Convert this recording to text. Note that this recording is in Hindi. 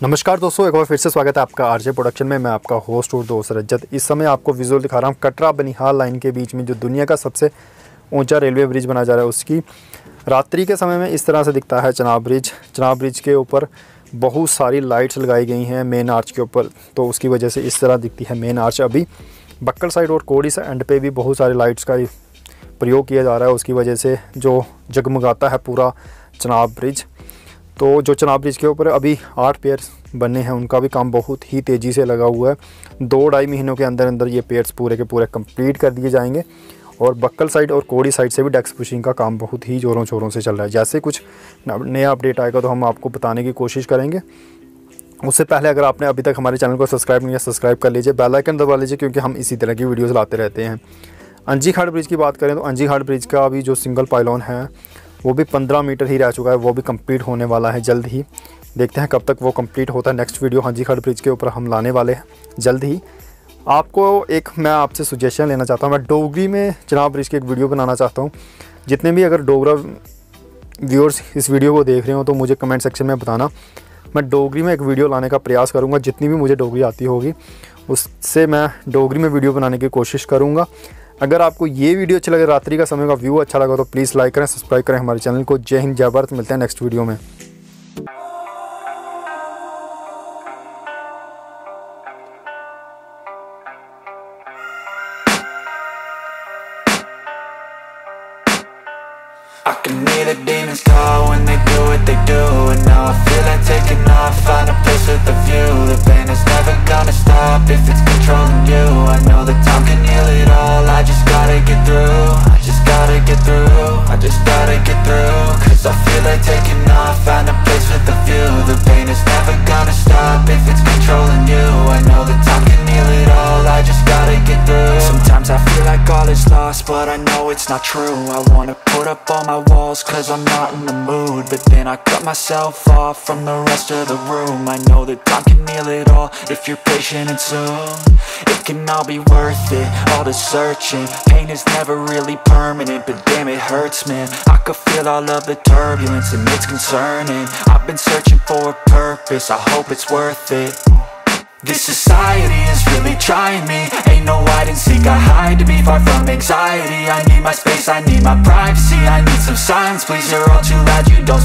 नमस्कार दोस्तों, एक बार फिर से स्वागत है आपका आरजे प्रोडक्शन में। मैं आपका होस्ट और दोस्त रजत। इस समय आपको विजुअल दिखा रहा हूँ कटरा बनिहाल लाइन के बीच में जो दुनिया का सबसे ऊंचा रेलवे ब्रिज बनाया जा रहा है उसकी रात्रि के समय में इस तरह से दिखता है चनाब ब्रिज। चनाब ब्रिज के ऊपर बहुत सारी लाइट्स लगाई गई हैं मेन आर्च के ऊपर, तो उसकी वजह से इस तरह दिखती है मेन आर्च। अभी बक्कल साइड और कोड़ी से एंड पे भी बहुत सारी लाइट्स का प्रयोग किया जा रहा है, उसकी वजह से जो जगमगाता है पूरा चनाब ब्रिज। तो जो चनाब ब्रिज के ऊपर अभी 8 पेयर बने हैं, उनका भी काम बहुत ही तेज़ी से लगा हुआ है। 2-2.5 महीनों के अंदर अंदर ये पेयर्स पूरे के पूरे कंप्लीट कर दिए जाएंगे। और बक्कल साइड और कोड़ी साइड से भी डेस्क पुशिंग का काम बहुत ही ज़ोरों शोरों से चल रहा है। जैसे कुछ नया अपडेट आएगा तो हम आपको बताने की कोशिश करेंगे। उससे पहले अगर आपने अभी तक हमारे चैनल को सब्सक्राइब नहीं किया, सब्सक्राइब कर लीजिए, बेल आइकन दबा लीजिए, क्योंकि हम इसी तरह की वीडियोज़ लाते रहते हैं। अंजी घाट ब्रिज की बात करें तो अंजी घाट ब्रिज का अभी जो सिंगल पाइलॉन है वो भी 15 मीटर ही रह चुका है, वो भी कंप्लीट होने वाला है जल्द ही। देखते हैं कब तक वो कंप्लीट होता है। नेक्स्ट वीडियो अंजी घाट ब्रिज के ऊपर हम लाने वाले हैं जल्द ही। आपको एक मैं आपसे सजेशन लेना चाहता हूँ, मैं डोगरी में चनाब ब्रिज की एक वीडियो बनाना चाहता हूँ। जितने भी अगर डोगरा व्यूअर्स इस वीडियो को देख रहे हो तो मुझे कमेंट सेक्शन में बताना। मैं डोगरी में एक वीडियो लाने का प्रयास करूँगा, जितनी भी मुझे डोगरी आती होगी उससे मैं डोगरी में वीडियो बनाने की कोशिश करूँगा। अगर आपको ये वीडियो अच्छा लगे, रात्रि का समय का व्यू अच्छा लगा तो प्लीज़ लाइक करें, सब्सक्राइब करें हमारे चैनल को। जय हिंद, जय भारत। मिलते हैं नेक्स्ट वीडियो में। I can hear the demons call when they do what they do, and now I feel like taking off, find a place with a view. The pain is never gonna stop if it's controlling you. I know that time can heal it all, I just gotta get through. I just gotta get through, I just gotta get through. Cause I feel like taking off, find a place with a view. The pain is never gonna stop if it's controlling you. I know that time can heal it all, I just gotta get through. Sometimes I feel like all is lost, but I know it's not true. I wanna put up all my walls cause I'm not in the mood, but then I cut myself off from the rest of the room. I know that time can heal it all if you're patient, and soon it can all be worth it, all the searching. Pain is never really permanent, but damn it hurts, man. I could feel all of the turbulence and it's concerning. I've been searching for a purpose, I hope it's worth it. This society is really trying me. Ain't no hide and seek, I hide to be far from anxiety. I need my space, I need my privacy. I need some silence, please, you're all too loud, you don't